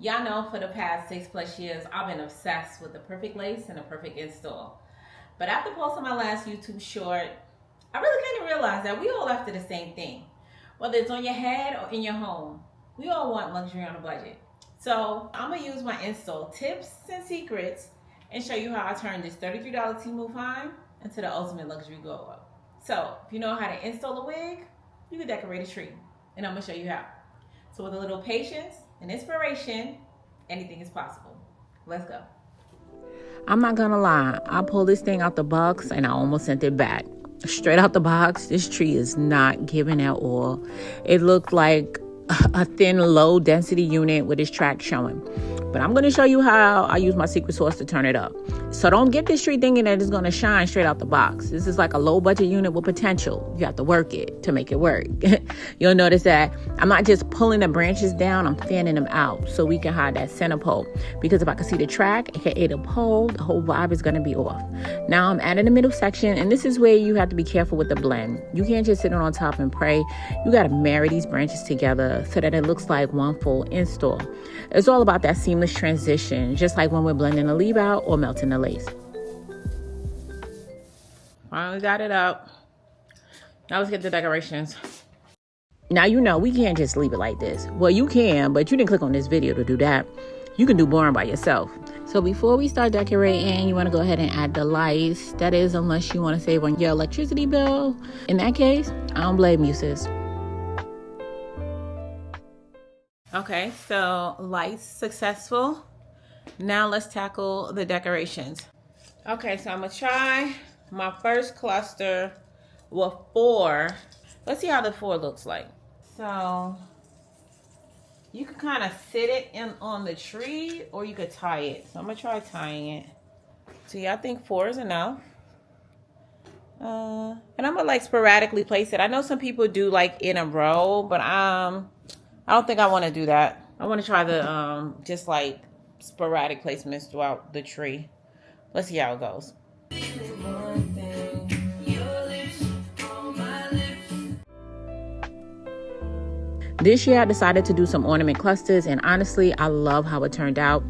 Y'all know for the past 6+ years, I've been obsessed with the perfect lace and the perfect install. But after posting my last YouTube short, I really came to realize that we all after the same thing. Whether it's on your head or in your home, we all want luxury on a budget. So I'm gonna use my install tips and secrets and show you how I turned this $33 Temu find into the ultimate luxury glow up. So if you know how to install a wig, you can decorate a tree, and I'm gonna show you how. So with a little patience and inspiration, anything is possible. Let's go. I'm not gonna lie, I pulled this thing out the box and I almost sent it back. Straight out the box, this tree is not giving at all. It looked like a thin, low density unit with its track showing. But I'm gonna show you how I use my secret sauce to turn it up. So don't get this tree thinking that it's gonna shine straight out the box. This is like a low budget unit with potential. You have to work it to make it work. You'll notice that I'm not just pulling the branches down, I'm fanning them out so we can hide that center pole. Because if I can see the track, aka the pole, the whole vibe is gonna be off. Now I'm adding the middle section, and this is where you have to be careful with the blend. You can't just sit on top and pray. You gotta marry these branches together so that it looks like one full install. It's all about that seamless transition, just like when we're blending the leave out or melting the lace. Finally got it up. Now let's get the decorations. Now, you know, we can't just leave it like this. Well, you can, but you didn't click on this video to do that. You can do boring by yourself. So before we start decorating, you want to go ahead and add the lights. That is, unless you want to save on your electricity bill. In that case, I don't blame you, sis. Okay, so lights successful. Now let's tackle the decorations. Okay, so I'm gonna try my first cluster with 4. Let's see how the 4 looks like. So you can kind of sit it in on the tree, or you could tie it. So I'm gonna try tying it. So yeah, I think 4 is enough. And I'm gonna like sporadically place it. I know some people do like in a row, but I don't think I want to do that. I want to try the just like sporadic placements throughout the tree. Let's see how it goes. This year I decided to do some ornament clusters, and honestly, I love how it turned out.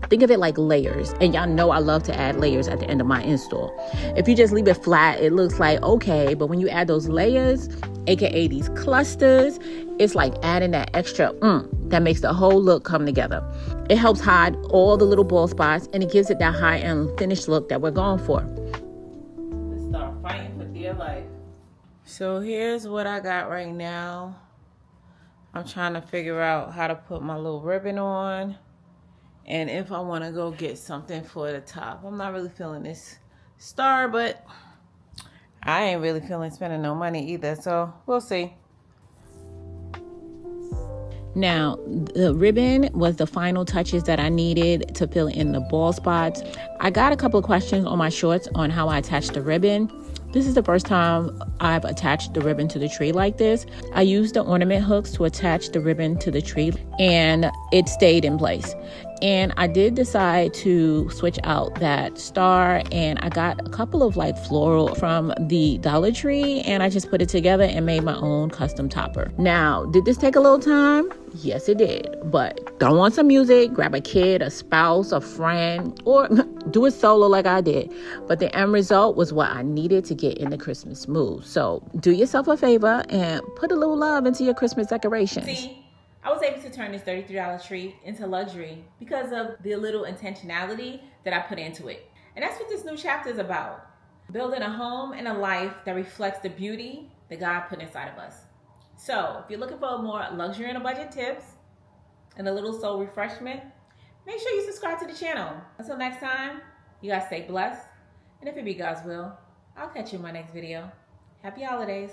Think of it like layers, and y'all know I love to add layers at the end of my install. If you just leave it flat, it looks like okay, but when you add those layers, aka these clusters, it's like adding that extra that makes the whole look come together. It helps hide all the little bald spots, and it gives it that high-end finished look that we're going for. Let's start fighting for dear life. So here's what I got right now. I'm trying to figure out how to put my little ribbon on, and if I want to go get something for the top. I'm not really feeling this star, but I ain't really feeling spending no money either, so we'll see. Now, the ribbon was the final touches that I needed to fill in the bald spots. I got a couple of questions on my shorts on how I attach the ribbon. This is the first time I've attached the ribbon to the tree like this. I used the ornament hooks to attach the ribbon to the tree, and it stayed in place. And I did decide to switch out that star, and I got a couple of like floral from the Dollar Tree, and I just put it together and made my own custom topper. Now, did this take a little time? Yes, it did. But don't want some music, grab a kid, a spouse, a friend, or do it solo like I did. But the end result was what I needed to get in the Christmas mood. So do yourself a favor and put a little love into your Christmas decorations. See? I was able to turn this $33 tree into luxury because of the little intentionality that I put into it. And that's what this new chapter is about. Building a home and a life that reflects the beauty that God put inside of us. So if you're looking for more luxury and a budget tips and a little soul refreshment, make sure you subscribe to the channel. Until next time, you guys stay blessed. And if it be God's will, I'll catch you in my next video. Happy holidays.